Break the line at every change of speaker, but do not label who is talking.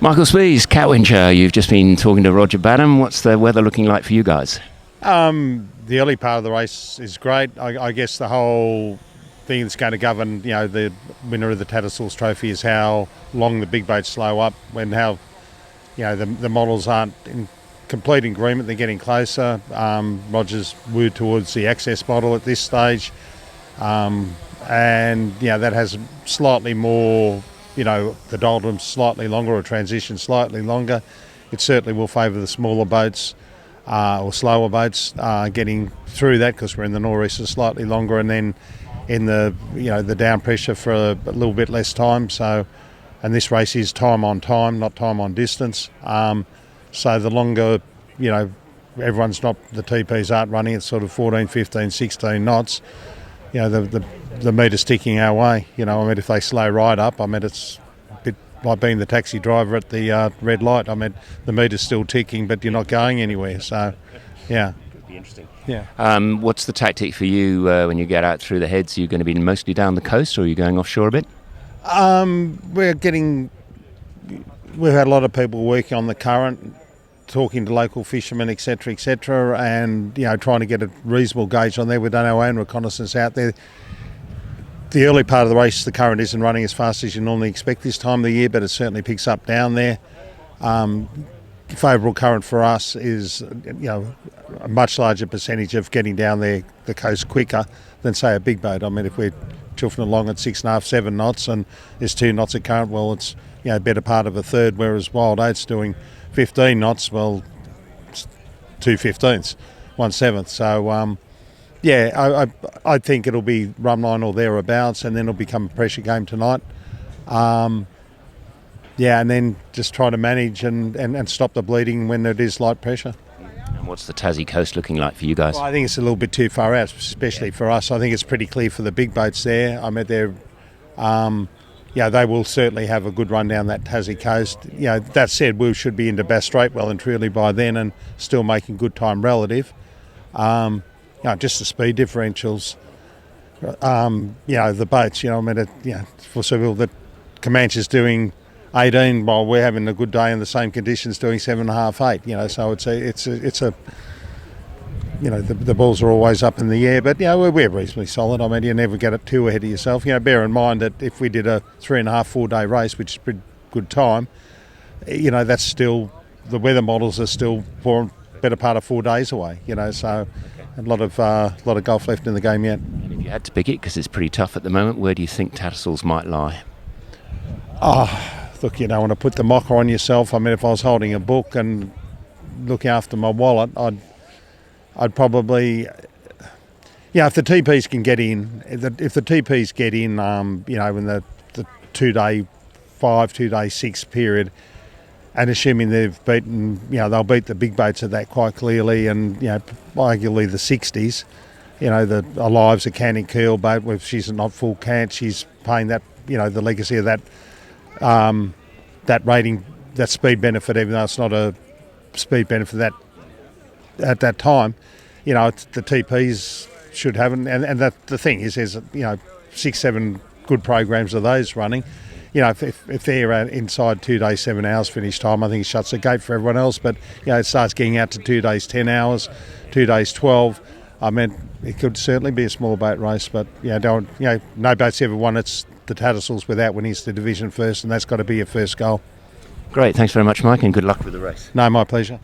Michael Spies, Katwinchar, you've just been talking to Roger Badham. What's the weather looking like for you guys?
The early part of the race is great. I guess the whole thing that's going to govern, the winner of the Tattersalls Trophy is how long the big boats slow up and how, the models aren't in complete agreement. They're getting closer. Roger's wooed towards the access model at this stage. That has slightly more, the doldrums slightly longer or transition slightly longer. It certainly will favour the smaller boats or slower boats getting through that, because we're in the nor'easter slightly longer, and then in the the down pressure for a little bit less time. So, and this race is time on time, not time on distance. So the longer, everyone's not, the TPs aren't running at sort of 14, 15, 16 knots. The meter's ticking our way. If they slow right up, it's a bit like being the taxi driver at the red light. The meter's still ticking, but you're not going anywhere. So, yeah.
Could be interesting.
Yeah.
What's the tactic for you when you get out through the heads? Are you going to be mostly down the coast, or are you going offshore a bit?
We've had a lot of people working on the current, talking to local fishermen, etc., and trying to get a reasonable gauge on there. We've done our own reconnaissance out there. The early part of the race, the current isn't running as fast as you normally expect this time of the year, but it certainly picks up down there. Favourable current for us is, a much larger percentage of getting down there the coast quicker than, say, a big boat. If we're chuffing along at 6.5, 7 knots and there's 2 knots of current, well, it's better part of a third, whereas Wild Oats doing 15 knots, well, it's 2/15, 1/7. So, I think it'll be rumline or thereabouts, and then it'll become a pressure game tonight. And then just try to manage and stop the bleeding when it is light pressure.
And what's the Tassie coast looking like for you guys?
Well, I think it's a little bit too far out, especially for us. I think it's pretty clear for the big boats there. They will certainly have a good run down that Tassie coast. That said, we should be into Bass Strait well and truly by then, and still making good time relative. Just the speed differentials. The boats. For Seville, the Comanche's doing 18 while we're having a good day in the same conditions, doing 7.5, 8. So it's a the balls are always up in the air, but we're reasonably solid. You never get it too ahead of yourself. Bear in mind that if we did a 3.5, 4 day race, which is a pretty good time, that's still, the weather models are still for better part of 4 days away. So a lot of golf left in the game yet.
And if you had to pick it, because it's pretty tough at the moment, where do you think Tattersalls might lie?
Look, you don't want to put the mocker on yourself. If I was holding a book and looking after my wallet, I'd probably, if the TPs can get in, in the 2 day 5, 2 day 6 period, and assuming they've beaten, they'll beat the big boats at that quite clearly, and arguably the 60s, the Alive's a canting keel boat, where she's not full cant, she's paying that, the legacy of that, that rating, that speed benefit, even though it's not a speed benefit that at that time, the TPs should have, and that the thing is, there's 6, 7 good programs of those running. If they're inside 2 days, 7 hours finish time, I think it shuts the gate for everyone else. But it starts getting out to 2 days, 10 hours, 2 days, 12. It could certainly be a small boat race, but no boat's ever won the Tattersalls without winning the division first, and that's got to be your first goal.
Great, thanks very much, Mike, and good luck with the race.
No, my pleasure.